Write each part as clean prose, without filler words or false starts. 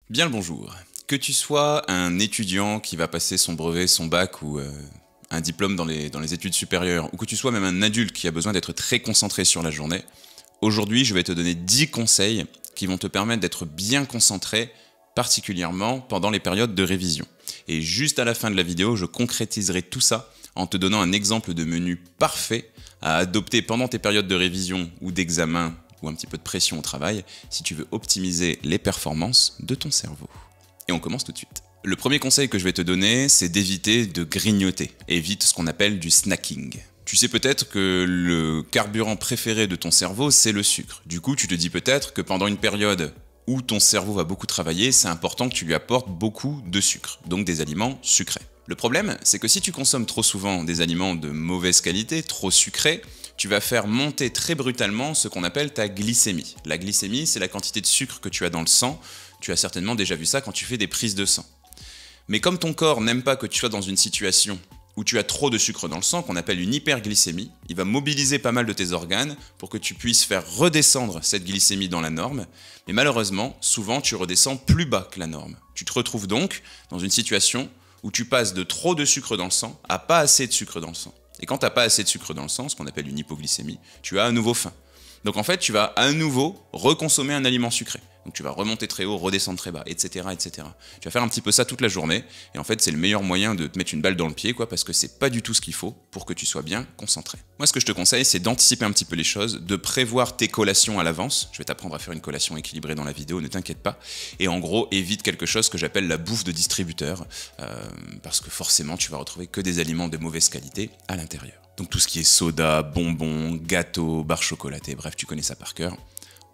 Bien le bonjour. Que tu sois un étudiant qui va passer son brevet, son bac ou un diplôme dans les études supérieures, ou que tu sois même un adulte qui a besoin d'être très concentré sur la journée, aujourd'hui je vais te donner 10 conseils qui vont te permettre d'être bien concentré, particulièrement pendant les périodes de révision. Et juste à la fin de la vidéo, je concrétiserai tout ça en te donnant un exemple de menu parfait à adopter pendant tes périodes de révision ou d'examen ou un petit peu de pression au travail si tu veux optimiser les performances de ton cerveau. Et on commence tout de suite. Le premier conseil que je vais te donner, c'est d'éviter de grignoter. Évite ce qu'on appelle du snacking. Tu sais peut-être que le carburant préféré de ton cerveau, c'est le sucre. Du coup, tu te dis peut-être que pendant une période où ton cerveau va beaucoup travailler, c'est important que tu lui apportes beaucoup de sucre, donc des aliments sucrés. Le problème, c'est que si tu consommes trop souvent des aliments de mauvaise qualité, trop sucrés, tu vas faire monter très brutalement ce qu'on appelle ta glycémie. La glycémie, c'est la quantité de sucre que tu as dans le sang. Tu as certainement déjà vu ça quand tu fais des prises de sang. Mais comme ton corps n'aime pas que tu sois dans une situation où tu as trop de sucre dans le sang, qu'on appelle une hyperglycémie, il va mobiliser pas mal de tes organes pour que tu puisses faire redescendre cette glycémie dans la norme. Mais malheureusement, souvent, tu redescends plus bas que la norme. Tu te retrouves donc dans une situation où tu passes de trop de sucre dans le sang à pas assez de sucre dans le sang. Et quand tu n'as pas assez de sucre dans le sang, ce qu'on appelle une hypoglycémie, tu as à nouveau faim. Donc en fait, tu vas à nouveau reconsommer un aliment sucré. Donc tu vas remonter très haut, redescendre très bas, etc., etc. Tu vas faire un petit peu ça toute la journée, et en fait c'est le meilleur moyen de te mettre une balle dans le pied, parce que c'est pas du tout ce qu'il faut pour que tu sois bien concentré. Moi ce que je te conseille, c'est d'anticiper un petit peu les choses, de prévoir tes collations à l'avance. Je vais t'apprendre à faire une collation équilibrée dans la vidéo, ne t'inquiète pas. Et en gros, évite quelque chose que j'appelle la bouffe de distributeur, parce que forcément tu vas retrouver que des aliments de mauvaise qualité à l'intérieur. Donc tout ce qui est soda, bonbons, gâteaux, barres chocolatées, bref, tu connais ça par cœur,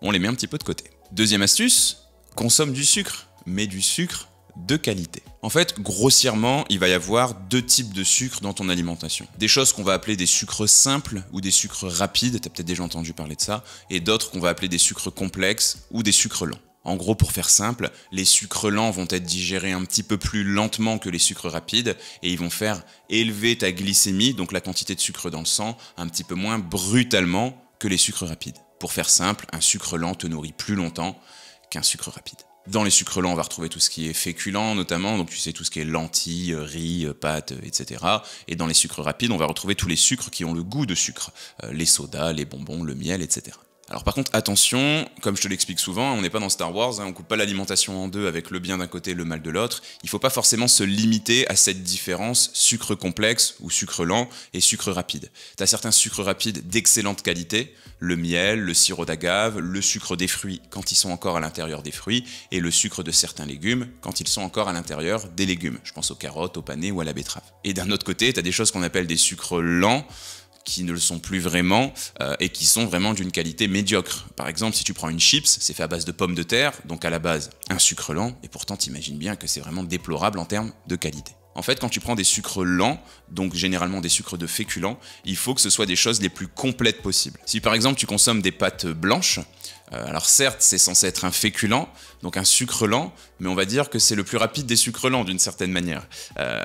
on les met un petit peu de côté. Deuxième astuce, consomme du sucre, mais du sucre de qualité. En fait, grossièrement, il va y avoir deux types de sucre dans ton alimentation. Des choses qu'on va appeler des sucres simples ou des sucres rapides, tu as peut-être déjà entendu parler de ça, et d'autres qu'on va appeler des sucres complexes ou des sucres lents. En gros, pour faire simple, les sucres lents vont être digérés un petit peu plus lentement que les sucres rapides et ils vont faire élever ta glycémie, donc la quantité de sucre dans le sang, un petit peu moins brutalement que les sucres rapides. Pour faire simple, un sucre lent te nourrit plus longtemps qu'un sucre rapide. Dans les sucres lents, on va retrouver tout ce qui est féculent notamment, donc tu sais tout ce qui est lentilles, riz, pâtes, etc. Et dans les sucres rapides, on va retrouver tous les sucres qui ont le goût de sucre, les sodas, les bonbons, le miel, etc. Alors par contre, attention, comme je te l'explique souvent, on n'est pas dans Star Wars, on coupe pas l'alimentation en deux avec le bien d'un côté et le mal de l'autre. Il faut pas forcément se limiter à cette différence sucre complexe ou sucre lent et sucre rapide. Tu as certains sucres rapides d'excellente qualité, le miel, le sirop d'agave, le sucre des fruits quand ils sont encore à l'intérieur des fruits et le sucre de certains légumes quand ils sont encore à l'intérieur des légumes. Je pense aux carottes, aux panais ou à la betterave. Et d'un autre côté, tu as des choses qu'on appelle des sucres lents, qui ne le sont plus vraiment et qui sont vraiment d'une qualité médiocre. Par exemple, si tu prends une chips, c'est fait à base de pommes de terre, donc à la base un sucre lent, et pourtant t'imagines bien que c'est vraiment déplorable en termes de qualité. En fait, quand tu prends des sucres lents, donc généralement des sucres de féculents, il faut que ce soit des choses les plus complètes possibles. Si par exemple tu consommes des pâtes blanches, alors certes c'est censé être un féculent, donc un sucre lent, mais on va dire que c'est le plus rapide des sucres lents d'une certaine manière.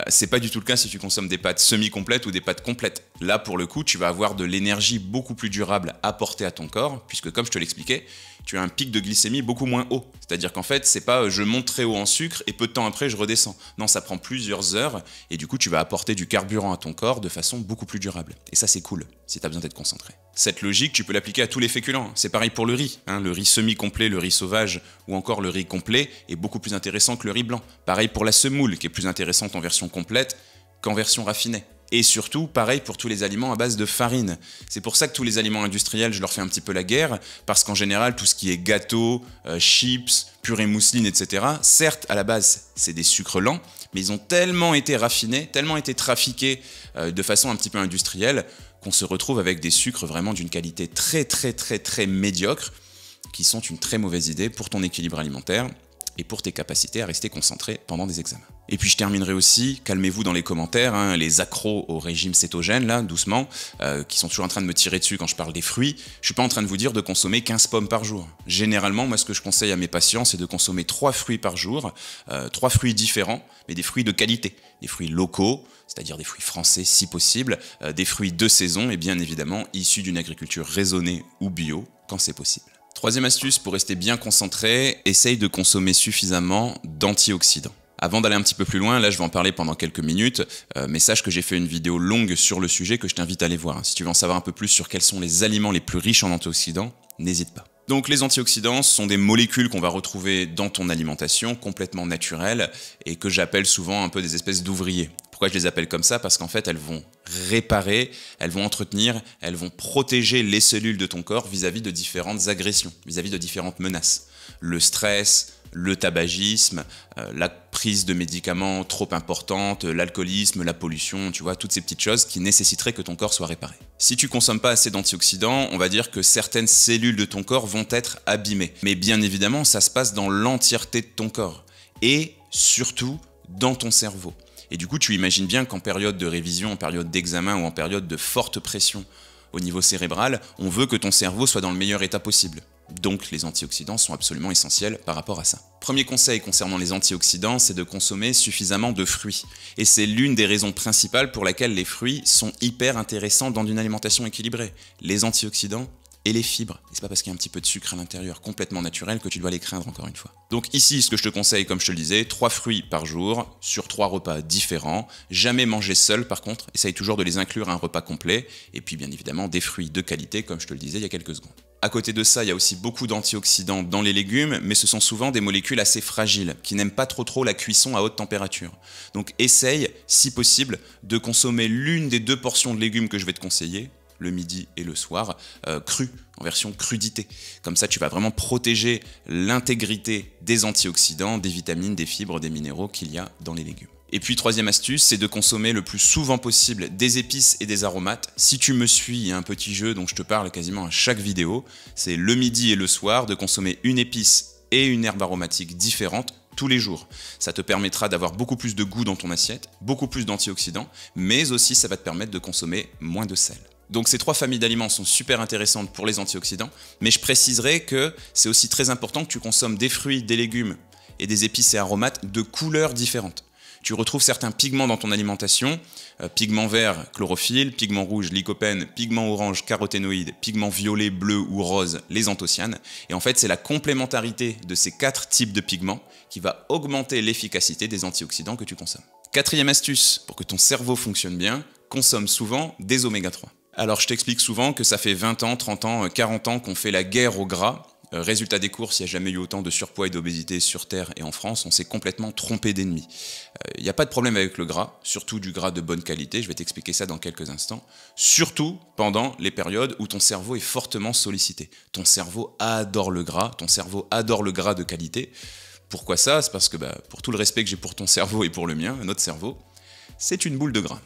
C'est pas du tout le cas si tu consommes des pâtes semi-complètes ou des pâtes complètes. Là pour le coup tu vas avoir de l'énergie beaucoup plus durable apportée à ton corps, puisque comme je te l'expliquais, tu as un pic de glycémie beaucoup moins haut. C'est-à-dire qu'en fait, c'est pas je monte très haut en sucre et peu de temps après je redescends. Non, ça prend plusieurs heures et du coup tu vas apporter du carburant à ton corps de façon beaucoup plus durable. Et ça c'est cool, si tu as besoin d'être concentré. Cette logique, tu peux l'appliquer à tous les féculents. C'est pareil pour le riz. Le riz semi-complet, le riz sauvage ou encore le riz complet est beaucoup plus intéressant que le riz blanc. Pareil pour la semoule, qui est plus intéressante en version complète qu'en version raffinée. Et surtout, pareil pour tous les aliments à base de farine. C'est pour ça que tous les aliments industriels, je leur fais un petit peu la guerre, parce qu'en général, tout ce qui est gâteau, chips, purée mousseline, etc., certes, à la base, c'est des sucres lents, mais ils ont tellement été raffinés, tellement été trafiqués de façon un petit peu industrielle, qu'on se retrouve avec des sucres vraiment d'une qualité très médiocre, qui sont une très mauvaise idée pour ton équilibre alimentaire et pour tes capacités à rester concentré pendant des examens. Et puis je terminerai aussi, calmez-vous dans les commentaires, les accros au régime cétogène, là, doucement, qui sont toujours en train de me tirer dessus quand je parle des fruits, je suis pas en train de vous dire de consommer 15 pommes par jour. Généralement, moi ce que je conseille à mes patients, c'est de consommer 3 fruits par jour, 3 fruits différents, mais des fruits de qualité, des fruits locaux, c'est-à-dire des fruits français si possible, des fruits de saison et bien évidemment issus d'une agriculture raisonnée ou bio, quand c'est possible. Troisième astuce pour rester bien concentré, essaye de consommer suffisamment d'antioxydants. Avant d'aller un petit peu plus loin, là je vais en parler pendant quelques minutes, mais sache que j'ai fait une vidéo longue sur le sujet que je t'invite à aller voir. Si tu veux en savoir un peu plus sur quels sont les aliments les plus riches en antioxydants, n'hésite pas. Donc les antioxydants sont des molécules qu'on va retrouver dans ton alimentation, complètement naturelles, et que j'appelle souvent un peu des espèces d'ouvriers. Pourquoi je les appelle comme ça? Parce qu'en fait elles vont réparer, elles vont entretenir, elles vont protéger les cellules de ton corps vis-à-vis de différentes agressions, vis-à-vis de différentes menaces. Le stress, le tabagisme, la prise de médicaments trop importante, l'alcoolisme, la pollution, tu vois, toutes ces petites choses qui nécessiteraient que ton corps soit réparé. Si tu consommes pas assez d'antioxydants, on va dire que certaines cellules de ton corps vont être abîmées. Mais bien évidemment, ça se passe dans l'entièreté de ton corps et surtout dans ton cerveau. Et du coup, tu imagines bien qu'en période de révision, en période d'examen ou en période de forte pression au niveau cérébral, on veut que ton cerveau soit dans le meilleur état possible. Donc les antioxydants sont absolument essentiels par rapport à ça. Premier conseil concernant les antioxydants, c'est de consommer suffisamment de fruits. Et c'est l'une des raisons principales pour laquelle les fruits sont hyper intéressants dans une alimentation équilibrée. Les antioxydants et les fibres. Et c'est pas parce qu'il y a un petit peu de sucre à l'intérieur, complètement naturel, que tu dois les craindre encore une fois. Donc ici, ce que je te conseille, comme je te le disais, 3 fruits par jour, sur 3 repas différents. Jamais manger seul par contre, essaye toujours de les inclure à un repas complet. Et puis bien évidemment, des fruits de qualité, comme je te le disais il y a quelques secondes. À côté de ça, il y a aussi beaucoup d'antioxydants dans les légumes, mais ce sont souvent des molécules assez fragiles, qui n'aiment pas trop la cuisson à haute température. Donc essaye, si possible, de consommer l'une des 2 portions de légumes que je vais te conseiller, le midi et le soir, cru, en version crudité. Comme ça, tu vas vraiment protéger l'intégrité des antioxydants, des vitamines, des fibres, des minéraux qu'il y a dans les légumes. Et puis troisième astuce, c'est de consommer le plus souvent possible des épices et des aromates. Si tu me suis, il y a un petit jeu dont je te parle quasiment à chaque vidéo, c'est le midi et le soir de consommer une épice et une herbe aromatique différente tous les jours. Ça te permettra d'avoir beaucoup plus de goût dans ton assiette, beaucoup plus d'antioxydants, mais aussi ça va te permettre de consommer moins de sel. Donc ces 3 familles d'aliments sont super intéressantes pour les antioxydants, mais je préciserai que c'est aussi très important que tu consommes des fruits, des légumes et des épices et aromates de couleurs différentes. Tu retrouves certains pigments dans ton alimentation, pigment vert, chlorophylle, pigment rouge, lycopène, pigment orange, caroténoïdes, pigment violet, bleu ou rose, les anthocyanes. Et en fait, c'est la complémentarité de ces 4 types de pigments qui va augmenter l'efficacité des antioxydants que tu consommes. Quatrième astuce, pour que ton cerveau fonctionne bien, consomme souvent des oméga 3. Alors je t'explique souvent que ça fait 20 ans, 30 ans, 40 ans qu'on fait la guerre au gras. Résultat des courses, il n'y a jamais eu autant de surpoids et d'obésité sur Terre et en France, on s'est complètement trompé d'ennemis. Il n'y a pas de problème avec le gras, surtout du gras de bonne qualité, je vais t'expliquer ça dans quelques instants, surtout pendant les périodes où ton cerveau est fortement sollicité. Ton cerveau adore le gras de qualité. Pourquoi ça? C'est parce que pour tout le respect que j'ai pour ton cerveau et pour le mien, notre cerveau, c'est une boule de gras.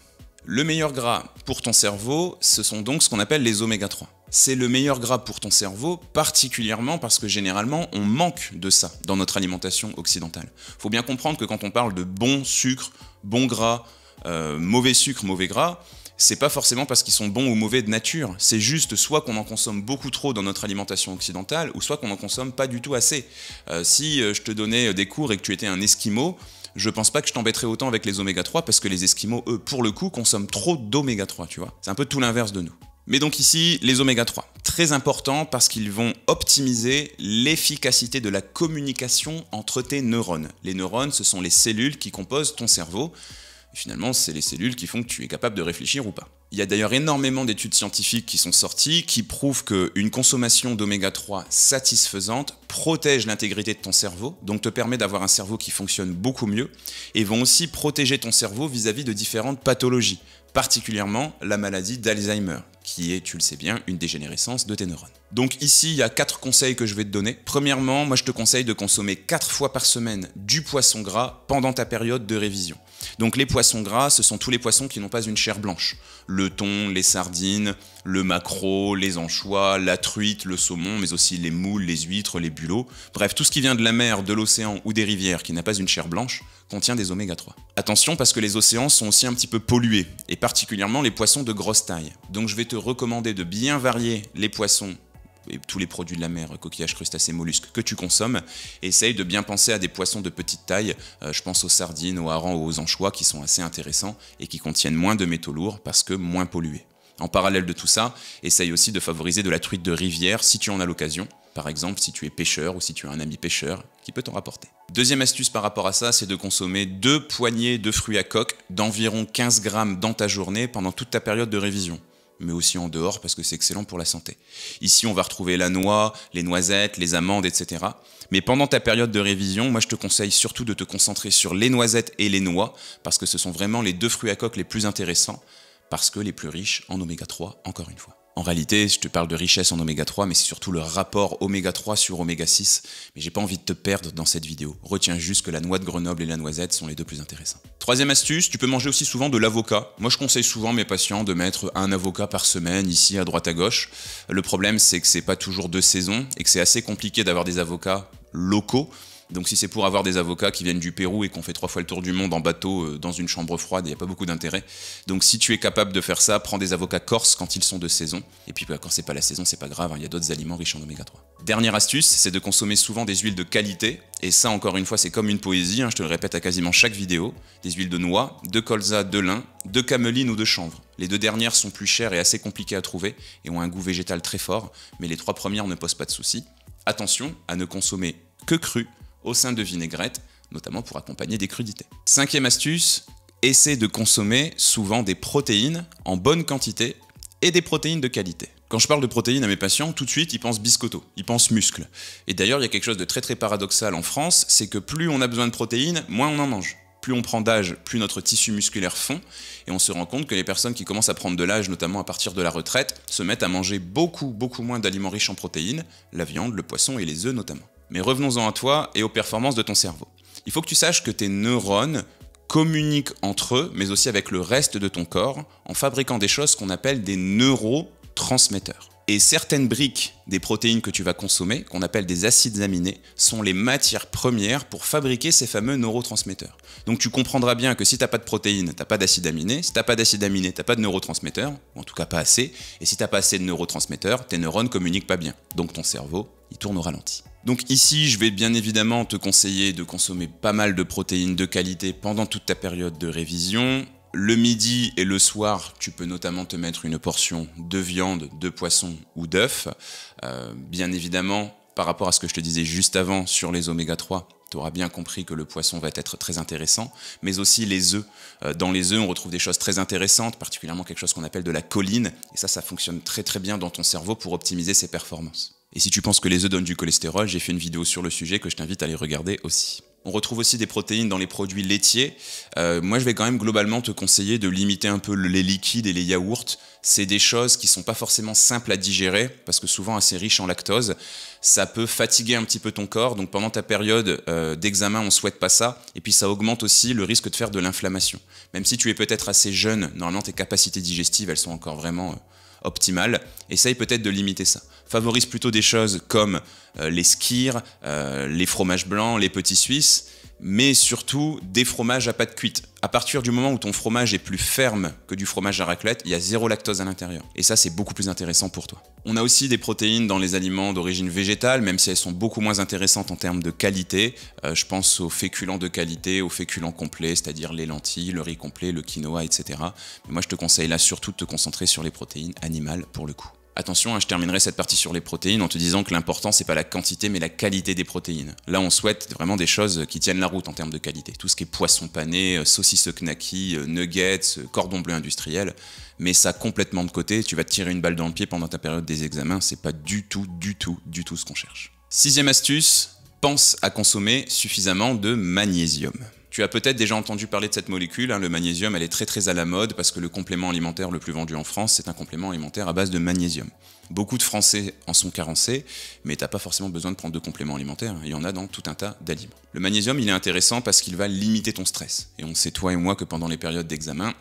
Le meilleur gras pour ton cerveau, ce sont donc ce qu'on appelle les oméga 3. C'est le meilleur gras pour ton cerveau, particulièrement parce que généralement, on manque de ça dans notre alimentation occidentale. Faut bien comprendre que quand on parle de bon sucre, bon gras, mauvais sucre, mauvais gras, c'est pas forcément parce qu'ils sont bons ou mauvais de nature. C'est juste soit qu'on en consomme beaucoup trop dans notre alimentation occidentale, ou soit qu'on en consomme pas du tout assez. Si je te donnais des cours et que tu étais un esquimau, je pense pas que je t'embêterais autant avec les oméga 3 parce que les esquimaux, eux, pour le coup, consomment trop d'oméga 3, tu vois. C'est un peu tout l'inverse de nous. Mais donc ici, les oméga 3, très importants parce qu'ils vont optimiser l'efficacité de la communication entre tes neurones. Les neurones, ce sont les cellules qui composent ton cerveau. Et finalement, c'est les cellules qui font que tu es capable de réfléchir ou pas. Il y a d'ailleurs énormément d'études scientifiques qui sont sorties qui prouvent qu'une consommation d'oméga 3 satisfaisante protège l'intégrité de ton cerveau, donc te permet d'avoir un cerveau qui fonctionne beaucoup mieux, et vont aussi protéger ton cerveau vis-à-vis de différentes pathologies, particulièrement la maladie d'Alzheimer, qui est, tu le sais bien, une dégénérescence de tes neurones. Donc ici, il y a 4 conseils que je vais te donner. Premièrement, moi je te conseille de consommer 4 fois par semaine du poisson gras pendant ta période de révision. Donc les poissons gras, ce sont tous les poissons qui n'ont pas une chair blanche. Le thon, les sardines, le maquereau, les anchois, la truite, le saumon, mais aussi les moules, les huîtres, les bulots. Bref, tout ce qui vient de la mer, de l'océan ou des rivières qui n'a pas une chair blanche contient des oméga 3. Attention parce que les océans sont aussi un petit peu pollués, et particulièrement les poissons de grosse taille. Donc je vais te recommander de bien varier les poissons et tous les produits de la mer, coquillages, crustacés, mollusques que tu consommes. Essaye de bien penser à des poissons de petite taille, je pense aux sardines, aux harengs ou aux anchois qui sont assez intéressants et qui contiennent moins de métaux lourds parce que moins pollués. En parallèle de tout ça, essaye aussi de favoriser de la truite de rivière si tu en as l'occasion. par exemple si tu es pêcheur ou si tu as un ami pêcheur qui peut t'en rapporter. Deuxième astuce par rapport à ça, c'est de consommer 2 poignées de fruits à coque d'environ 15 grammes dans ta journée pendant toute ta période de révision, mais aussi en dehors parce que c'est excellent pour la santé. Ici, on va retrouver la noix, les noisettes, les amandes, etc. Mais pendant ta période de révision, moi je te conseille surtout de te concentrer sur les noisettes et les noix parce que ce sont vraiment les 2 fruits à coque les plus intéressants parce que les plus riches en oméga 3, encore une fois. En réalité, je te parle de richesse en oméga 3, mais c'est surtout le rapport oméga 3 sur oméga 6. Mais j'ai pas envie de te perdre dans cette vidéo. Retiens juste que la noix de Grenoble et la noisette sont les 2 plus intéressants. Troisième astuce, tu peux manger aussi souvent de l'avocat. Moi, je conseille souvent à mes patients de mettre un avocat par semaine, ici, à droite à gauche. Le problème, c'est que c'est pas toujours de saison et que c'est assez compliqué d'avoir des avocats locaux. Donc si c'est pour avoir des avocats qui viennent du Pérou et qu'on fait 3 fois le tour du monde en bateau dans une chambre froide, il n'y a pas beaucoup d'intérêt. Donc si tu es capable de faire ça, prends des avocats corses quand ils sont de saison. Et puis quand c'est pas la saison, c'est pas grave, il y a d'autres aliments riches en oméga 3. Dernière astuce, c'est de consommer souvent des huiles de qualité. Et ça, encore une fois, c'est comme une poésie, je te le répète à quasiment chaque vidéo. Des huiles de noix, de colza, de lin, de cameline ou de chanvre. Les 2 dernières sont plus chères et assez compliquées à trouver et ont un goût végétal très fort, mais les 3 premières ne posent pas de soucis. Attention à ne consommer que cru, au sein de vinaigrettes, notamment pour accompagner des crudités. 5e astuce, essaie de consommer souvent des protéines en bonne quantité et des protéines de qualité. Quand je parle de protéines à mes patients, tout de suite, ils pensent biscotto, ils pensent muscle. Et d'ailleurs, il y a quelque chose de très paradoxal en France, c'est que plus on a besoin de protéines, moins on en mange. Plus on prend d'âge, plus notre tissu musculaire fond, et on se rend compte que les personnes qui commencent à prendre de l'âge, notamment à partir de la retraite, se mettent à manger beaucoup moins d'aliments riches en protéines, la viande, le poisson et les œufs notamment. Mais revenons-en à toi et aux performances de ton cerveau. Il faut que tu saches que tes neurones communiquent entre eux, mais aussi avec le reste de ton corps, en fabriquant des choses qu'on appelle des neurotransmetteurs. Et certaines briques des protéines que tu vas consommer, qu'on appelle des acides aminés, sont les matières premières pour fabriquer ces fameux neurotransmetteurs. Donc tu comprendras bien que si tu n'as pas de protéines, tu n'as pas d'acides aminés, si tu n'as pas d'acides aminés, tu n'as pas de neurotransmetteurs, ou en tout cas pas assez, et si tu n'as pas assez de neurotransmetteurs, tes neurones ne communiquent pas bien. Donc ton cerveau, il tourne au ralenti. Donc ici, je vais bien évidemment te conseiller de consommer pas mal de protéines de qualité pendant toute ta période de révision. Le midi et le soir, tu peux notamment te mettre une portion de viande, de poisson ou d'œuf. Bien évidemment, par rapport à ce que je te disais juste avant sur les oméga 3, tu auras bien compris que le poisson va être très intéressant, mais aussi les œufs. Dans les œufs, on retrouve des choses très intéressantes, particulièrement quelque chose qu'on appelle de la choline, et ça fonctionne très bien dans ton cerveau pour optimiser ses performances. Et si tu penses que les œufs donnent du cholestérol, j'ai fait une vidéo sur le sujet que je t'invite à aller regarder aussi. On retrouve aussi des protéines dans les produits laitiers. Moi, je vais quand même globalement te conseiller de limiter un peu les liquides et les yaourts. C'est des choses qui sont pas forcément simples à digérer, parce que souvent assez riches en lactose. Ça peut fatiguer un petit peu ton corps, donc pendant ta période d'examen, on souhaite pas ça. Et puis ça augmente aussi le risque de faire de l'inflammation. Même si tu es peut-être assez jeune, normalement tes capacités digestives, elles sont encore vraiment optimales. Essaye peut-être de limiter ça. Favorise plutôt des choses comme les skyrs, les fromages blancs, les petits suisses, mais surtout des fromages à pâte cuite. À partir du moment où ton fromage est plus ferme que du fromage à raclette, il y a 0 lactose à l'intérieur. Et ça, c'est beaucoup plus intéressant pour toi. On a aussi des protéines dans les aliments d'origine végétale, même si elles sont beaucoup moins intéressantes en termes de qualité. Je pense aux féculents de qualité, aux féculents complets, c'est-à-dire les lentilles, le riz complet, le quinoa, etc. Mais moi, je te conseille là surtout de te concentrer sur les protéines animales pour le coup. Attention, je terminerai cette partie sur les protéines en te disant que l'important, c'est pas la quantité, mais la qualité des protéines. Là, on souhaite vraiment des choses qui tiennent la route en termes de qualité. Tout ce qui est poisson pané, saucisse knacky, nuggets, cordon bleu industriel, mais ça complètement de côté, tu vas te tirer une balle dans le pied pendant ta période des examens, c'est pas du tout ce qu'on cherche. 6e astuce, pense à consommer suffisamment de magnésium. Tu as peut-être déjà entendu parler de cette molécule, le magnésium, elle est très à la mode parce que le complément alimentaire le plus vendu en France, c'est un complément alimentaire à base de magnésium. Beaucoup de Français en sont carencés, mais tu n'as pas forcément besoin de prendre de compléments alimentaires, il y en a dans tout un tas d'aliments. Le magnésium, il est intéressant parce qu'il va limiter ton stress. Et on sait, toi et moi, que pendant les périodes d'examen,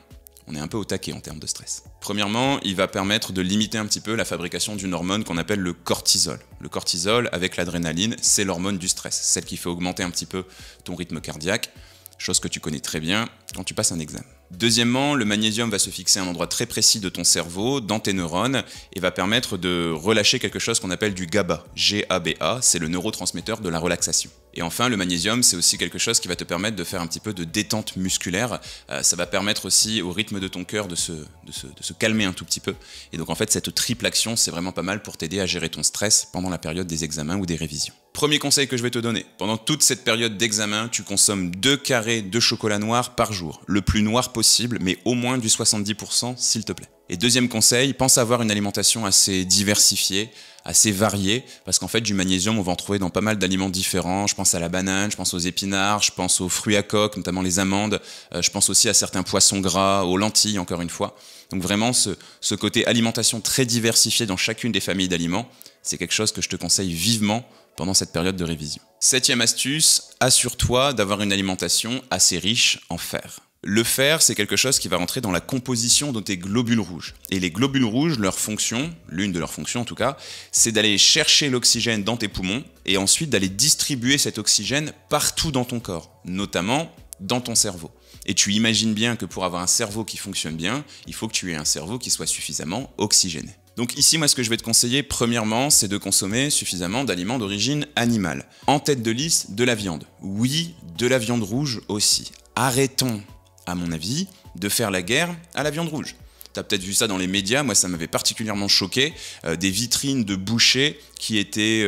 on est un peu au taquet en termes de stress. Premièrement, il va permettre de limiter un petit peu la fabrication d'une hormone qu'on appelle le cortisol. Le cortisol, avec l'adrénaline, c'est l'hormone du stress, celle qui fait augmenter un petit peu ton rythme cardiaque, chose que tu connais très bien quand tu passes un examen. Deuxièmement, le magnésium va se fixer à un endroit très précis de ton cerveau, dans tes neurones, et va permettre de relâcher quelque chose qu'on appelle du GABA. G-A-B-A, c'est le neurotransmetteur de la relaxation. Et enfin, le magnésium, c'est aussi quelque chose qui va te permettre de faire un petit peu de détente musculaire. Ça va permettre aussi au rythme de ton cœur de se calmer un tout petit peu. Et donc en fait, cette triple action, c'est vraiment pas mal pour t'aider à gérer ton stress pendant la période des examens ou des révisions. Premier conseil que je vais te donner, pendant toute cette période d'examen, tu consommes 2 carrés de chocolat noir par jour. Le plus noir possible, mais au moins du 70% s'il te plaît. Et deuxième conseil, pense à avoir une alimentation assez diversifiée, assez variée, parce qu'en fait du magnésium on va en trouver dans pas mal d'aliments différents. Je pense à la banane, je pense aux épinards, je pense aux fruits à coque, notamment les amandes, je pense aussi à certains poissons gras, aux lentilles encore une fois. Donc vraiment ce côté alimentation très diversifiée dans chacune des familles d'aliments, c'est quelque chose que je te conseille vivement pendant cette période de révision. 7e astuce, assure-toi d'avoir une alimentation assez riche en fer. Le fer, c'est quelque chose qui va rentrer dans la composition de tes globules rouges. Et les globules rouges, leur fonction, l'une de leurs fonctions en tout cas, c'est d'aller chercher l'oxygène dans tes poumons et ensuite d'aller distribuer cet oxygène partout dans ton corps, notamment dans ton cerveau. Et tu imagines bien que pour avoir un cerveau qui fonctionne bien, il faut que tu aies un cerveau qui soit suffisamment oxygéné. Donc ici, moi, ce que je vais te conseiller, premièrement, c'est de consommer suffisamment d'aliments d'origine animale. En tête de liste, de la viande. Oui, de la viande rouge aussi. Arrêtons, à mon avis, de faire la guerre à la viande rouge. T'as peut-être vu ça dans les médias, moi ça m'avait particulièrement choqué, des vitrines de bouchers qui étaient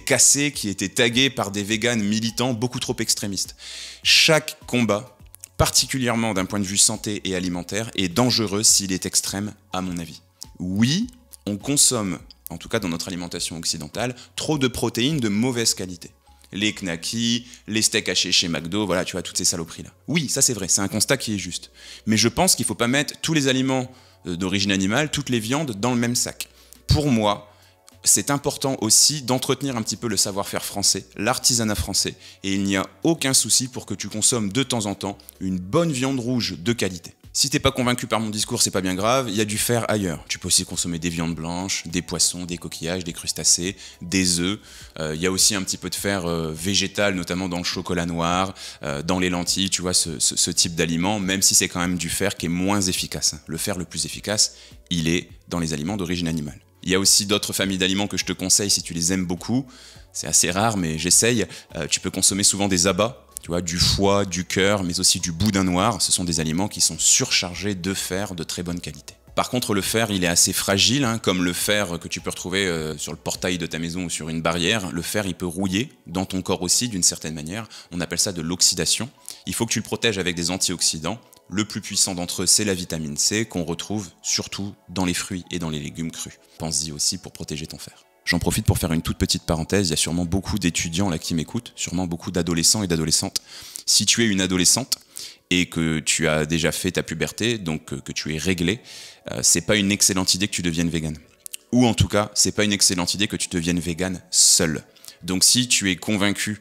cassées, qui étaient taguées par des véganes militants beaucoup trop extrémistes. Chaque combat, particulièrement d'un point de vue santé et alimentaire, est dangereux s'il est extrême, à mon avis. Oui, on consomme, en tout cas dans notre alimentation occidentale, trop de protéines de mauvaise qualité. Les knackis, les steaks hachés chez McDo, voilà, tu vois, toutes ces saloperies-là. Oui, ça c'est vrai, c'est un constat qui est juste. Mais je pense qu'il ne faut pas mettre tous les aliments d'origine animale, toutes les viandes dans le même sac. Pour moi, c'est important aussi d'entretenir un petit peu le savoir-faire français, l'artisanat français, et il n'y a aucun souci pour que tu consommes de temps en temps une bonne viande rouge de qualité. Si t'es pas convaincu par mon discours, c'est pas bien grave, il y a du fer ailleurs. Tu peux aussi consommer des viandes blanches, des poissons, des coquillages, des crustacés, des œufs. Il y a aussi un petit peu de fer végétal, notamment dans le chocolat noir, dans les lentilles, tu vois, ce type d'aliment, même si c'est quand même du fer qui est moins efficace. Le fer le plus efficace, il est dans les aliments d'origine animale. Il y a aussi d'autres familles d'aliments que je te conseille si tu les aimes beaucoup. C'est assez rare, mais j'essaye. Tu peux consommer souvent des abats. Tu vois, du foie, du cœur, mais aussi du boudin noir. Ce sont des aliments qui sont surchargés de fer de très bonne qualité. Par contre, le fer, il est assez fragile, hein, comme le fer que tu peux retrouver sur le portail de ta maison ou sur une barrière. Le fer, il peut rouiller dans ton corps aussi, d'une certaine manière. On appelle ça de l'oxydation. Il faut que tu le protèges avec des antioxydants. Le plus puissant d'entre eux, c'est la vitamine C, qu'on retrouve surtout dans les fruits et dans les légumes crus. Pense-y aussi pour protéger ton fer. J'en profite pour faire une toute petite parenthèse, il y a sûrement beaucoup d'étudiants là qui m'écoutent, sûrement beaucoup d'adolescents et d'adolescentes. Si tu es une adolescente et que tu as déjà fait ta puberté, donc que tu es réglée, c'est pas une excellente idée que tu deviennes végane. Ou en tout cas, c'est pas une excellente idée que tu deviennes végane seule. Donc si tu es convaincu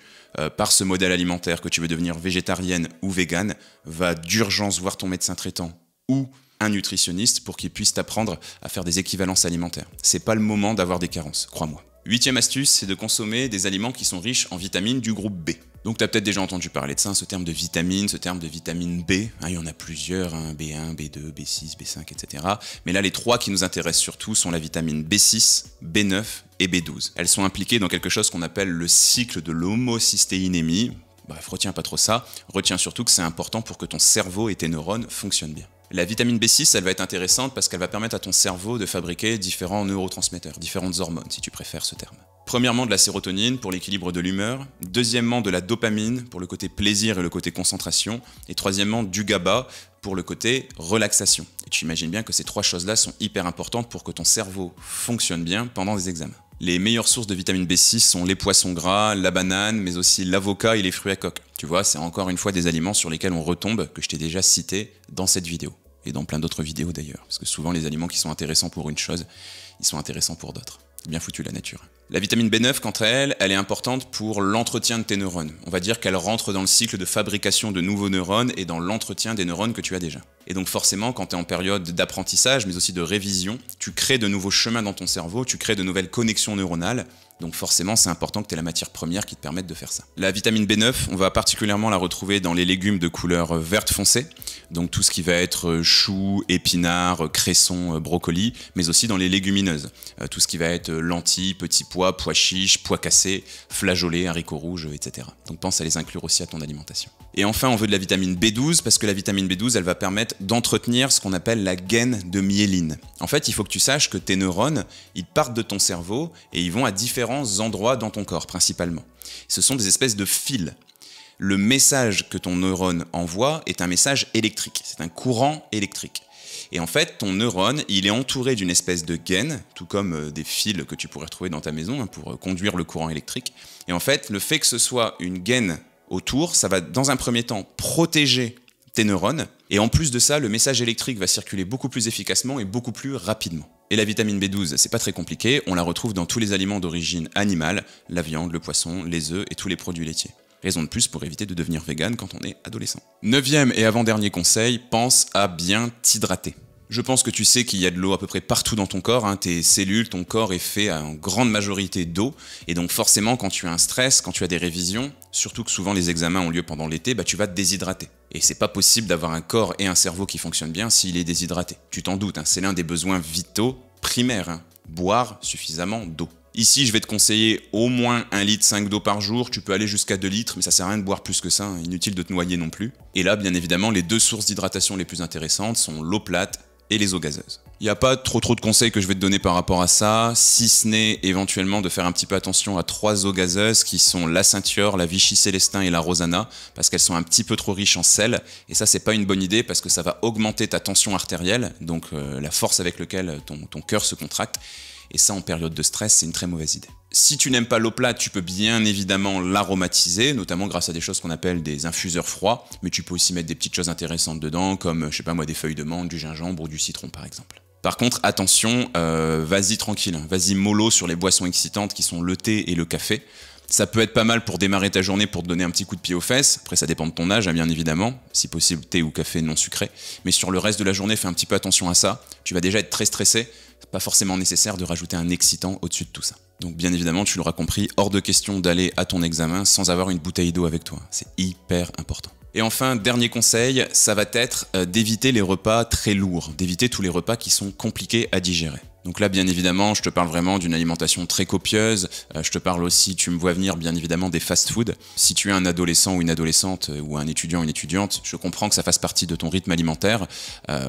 par ce modèle alimentaire que tu veux devenir végétarienne ou végane, va d'urgence voir ton médecin traitant ou un nutritionniste pour qu'il puisse t'apprendre à faire des équivalences alimentaires. C'est pas le moment d'avoir des carences, crois-moi. 8e astuce, c'est de consommer des aliments qui sont riches en vitamines du groupe B. Donc tu as peut-être déjà entendu parler de ça, ce terme de vitamine, ce terme de vitamine B. Il y en a plusieurs, hein, B1, B2, B6, B5, etc. Mais là, les 3 qui nous intéressent surtout sont la vitamine B6, B9 et B12. Elles sont impliquées dans quelque chose qu'on appelle le cycle de l'homocystéinémie. Bref, retiens pas trop ça. Retiens surtout que c'est important pour que ton cerveau et tes neurones fonctionnent bien. La vitamine B6, elle va être intéressante parce qu'elle va permettre à ton cerveau de fabriquer différents neurotransmetteurs, différentes hormones, si tu préfères ce terme. Premièrement, de la sérotonine pour l'équilibre de l'humeur. Deuxièmement, de la dopamine pour le côté plaisir et le côté concentration. Et troisièmement, du GABA pour le côté relaxation. Et tu imagines bien que ces 3 choses-là sont hyper importantes pour que ton cerveau fonctionne bien pendant les examens. Les meilleures sources de vitamine B6 sont les poissons gras, la banane, mais aussi l'avocat et les fruits à coque. Tu vois, c'est encore une fois des aliments sur lesquels on retombe, que je t'ai déjà cité dans cette vidéo. Et dans plein d'autres vidéos d'ailleurs. Parce que souvent les aliments qui sont intéressants pour une chose, ils sont intéressants pour d'autres. C'est bien foutu la nature. La vitamine B9, quant à elle, elle est importante pour l'entretien de tes neurones. On va dire qu'elle rentre dans le cycle de fabrication de nouveaux neurones et dans l'entretien des neurones que tu as déjà. Et donc forcément, quand tu es en période d'apprentissage, mais aussi de révision, tu crées de nouveaux chemins dans ton cerveau, tu crées de nouvelles connexions neuronales. Donc forcément, c'est important que tu aies la matière première qui te permette de faire ça. La vitamine B9, on va particulièrement la retrouver dans les légumes de couleur verte foncée, donc tout ce qui va être choux, épinards, cressons, brocolis, mais aussi dans les légumineuses, tout ce qui va être lentilles, petits pois, pois chiches, pois cassés, flageolets, haricots rouges, etc. Donc pense à les inclure aussi à ton alimentation. Et enfin, on veut de la vitamine B12 parce que la vitamine B12, elle va permettre d'entretenir ce qu'on appelle la gaine de myéline. En fait, il faut que tu saches que tes neurones, ils partent de ton cerveau et ils vont à différents endroits dans ton corps, principalement. Ce sont des espèces de fils. Le message que ton neurone envoie est un message électrique, c'est un courant électrique. Et en fait, ton neurone, il est entouré d'une espèce de gaine, tout comme des fils que tu pourrais retrouver dans ta maison pour conduire le courant électrique. Et en fait, le fait que ce soit une gaine autour, ça va dans un premier temps protéger tes neurones. Et en plus de ça, le message électrique va circuler beaucoup plus efficacement et beaucoup plus rapidement. Et la vitamine B12, c'est pas très compliqué, on la retrouve dans tous les aliments d'origine animale, la viande, le poisson, les œufs et tous les produits laitiers. Raison de plus pour éviter de devenir vegan quand on est adolescent. 9e et avant-dernier conseil, pense à bien t'hydrater. Je pense que tu sais qu'il y a de l'eau à peu près partout dans ton corps, tes cellules, ton corps est fait en grande majorité d'eau, et donc forcément quand tu as un stress, quand tu as des révisions, surtout que souvent les examens ont lieu pendant l'été, tu vas te déshydrater. Et c'est pas possible d'avoir un corps et un cerveau qui fonctionnent bien s'il est déshydraté. Tu t'en doutes, c'est l'un des besoins vitaux primaires, boire suffisamment d'eau. Ici, je vais te conseiller au moins 1,5 litre d'eau par jour. Tu peux aller jusqu'à 2 litres, mais ça sert à rien de boire plus que ça. Inutile de te noyer non plus. Et là, bien évidemment, les deux sources d'hydratation les plus intéressantes sont l'eau plate et les eaux gazeuses. Il n'y a pas trop de conseils que je vais te donner par rapport à ça, si ce n'est éventuellement de faire un petit peu attention à 3 eaux gazeuses qui sont la Saint-Thior, la Vichy Célestin et la Rosana, parce qu'elles sont un petit peu trop riches en sel. Et ça, c'est pas une bonne idée parce que ça va augmenter ta tension artérielle, donc la force avec laquelle ton cœur se contracte. Et ça, en période de stress, c'est une très mauvaise idée. Si tu n'aimes pas l'eau plate, tu peux bien évidemment l'aromatiser, notamment grâce à des choses qu'on appelle des infuseurs froids, mais tu peux aussi mettre des petites choses intéressantes dedans, comme, je sais pas moi, des feuilles de menthe, du gingembre ou du citron par exemple. Par contre, attention, vas-y tranquille, vas-y mollo sur les boissons excitantes qui sont le thé et le café. Ça peut être pas mal pour démarrer ta journée, pour te donner un petit coup de pied aux fesses. Après, ça dépend de ton âge, bien évidemment. Si possible, thé ou café non sucré. Mais sur le reste de la journée, fais un petit peu attention à ça. Tu vas déjà être très stressé. C'est pas forcément nécessaire de rajouter un excitant au-dessus de tout ça. Donc, bien évidemment, tu l'auras compris, hors de question d'aller à ton examen sans avoir une bouteille d'eau avec toi. C'est hyper important. Et enfin, dernier conseil, ça va être d'éviter les repas très lourds, d'éviter tous les repas qui sont compliqués à digérer. Donc là, bien évidemment, je te parle vraiment d'une alimentation très copieuse. Je te parle aussi, tu me vois venir, bien évidemment, des fast-food. Si tu es un adolescent ou une adolescente ou un étudiant ou une étudiante, je comprends que ça fasse partie de ton rythme alimentaire,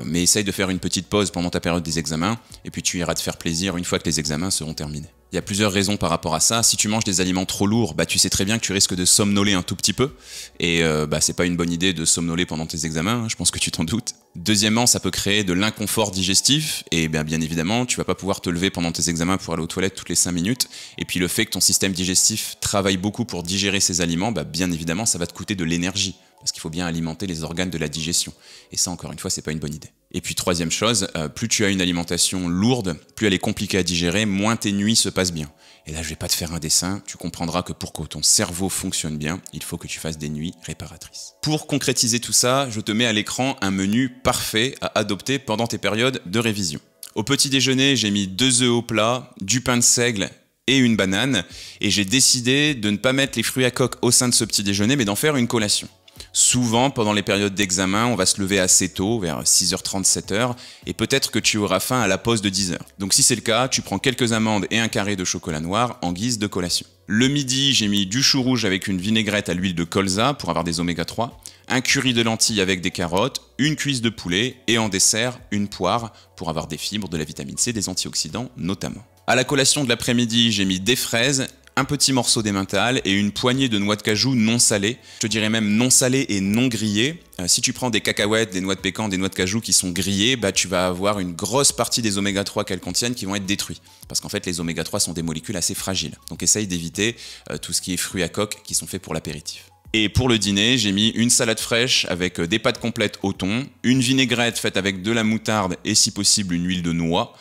mais essaye de faire une petite pause pendant ta période des examens, et puis tu iras te faire plaisir une fois que les examens seront terminés. Il y a plusieurs raisons par rapport à ça. Si tu manges des aliments trop lourds, tu sais très bien que tu risques de somnoler un tout petit peu. Et c'est pas une bonne idée de somnoler pendant tes examens, je pense que tu t'en doutes. Deuxièmement, ça peut créer de l'inconfort digestif. Et bien évidemment, tu vas pas pouvoir te lever pendant tes examens pour aller aux toilettes toutes les 5 minutes. Et puis le fait que ton système digestif travaille beaucoup pour digérer ces aliments, bien évidemment, ça va te coûter de l'énergie. Parce qu'il faut bien alimenter les organes de la digestion. Et ça, encore une fois, c'est pas une bonne idée. Et puis troisième chose, plus tu as une alimentation lourde, plus elle est compliquée à digérer, moins tes nuits se passent bien. Et là, je vais pas te faire un dessin, tu comprendras que pour que ton cerveau fonctionne bien, il faut que tu fasses des nuits réparatrices. Pour concrétiser tout ça, je te mets à l'écran un menu parfait à adopter pendant tes périodes de révision. Au petit déjeuner, j'ai mis 2 œufs au plat, du pain de seigle et une banane, et j'ai décidé de ne pas mettre les fruits à coque au sein de ce petit déjeuner, mais d'en faire une collation. Souvent, pendant les périodes d'examen, on va se lever assez tôt, vers 6h30, 7h, et peut-être que tu auras faim à la pause de 10h. Donc si c'est le cas, tu prends quelques amandes et un carré de chocolat noir en guise de collation. Le midi, j'ai mis du chou rouge avec une vinaigrette à l'huile de colza pour avoir des oméga 3, un curry de lentilles avec des carottes, une cuisse de poulet, et en dessert, une poire pour avoir des fibres, de la vitamine C, des antioxydants notamment. À la collation de l'après-midi, j'ai mis des fraises, un petit morceau d'emmental et une poignée de noix de cajou non salées. Je te dirais même non salées et non grillées. Si tu prends des cacahuètes, des noix de pécan, des noix de cajou qui sont grillées, tu vas avoir une grosse partie des oméga 3 qu'elles contiennent qui vont être détruits. Parce qu'en fait, les oméga 3 sont des molécules assez fragiles. Donc essaye d'éviter tout ce qui est fruits à coque qui sont faits pour l'apéritif. Et pour le dîner, j'ai mis une salade fraîche avec des pâtes complètes au thon, une vinaigrette faite avec de la moutarde et si possible une huile de noix,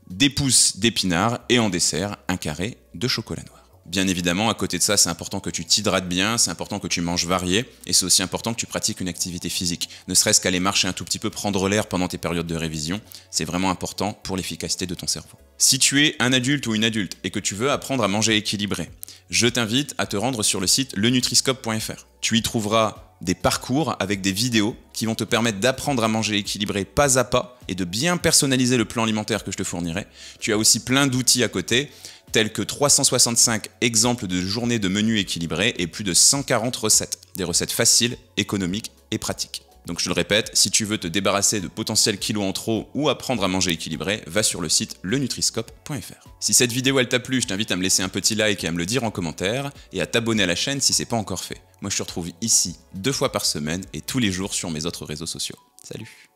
des pousses d'épinards et en dessert, un carré de chocolat noir. Bien évidemment, à côté de ça, c'est important que tu t'hydrates bien, c'est important que tu manges varié, et c'est aussi important que tu pratiques une activité physique. Ne serait-ce qu'aller marcher un tout petit peu, prendre l'air pendant tes périodes de révision, c'est vraiment important pour l'efficacité de ton cerveau. Si tu es un adulte ou une adulte et que tu veux apprendre à manger équilibré, je t'invite à te rendre sur le site lenutriscope.fr. Tu y trouveras des parcours avec des vidéos qui vont te permettre d'apprendre à manger équilibré pas à pas et de bien personnaliser le plan alimentaire que je te fournirai. Tu as aussi plein d'outils à côté, tels que 365 exemples de journées de menus équilibrés et plus de 140 recettes. Des recettes faciles, économiques et pratiques. Donc je le répète, si tu veux te débarrasser de potentiels kilos en trop ou apprendre à manger équilibré, va sur le site lenutriscope.fr. Si cette vidéo elle t'a plu, je t'invite à me laisser un petit like et à me le dire en commentaire, et à t'abonner à la chaîne si c'est pas encore fait. Moi je te retrouve ici 2 fois par semaine et tous les jours sur mes autres réseaux sociaux. Salut!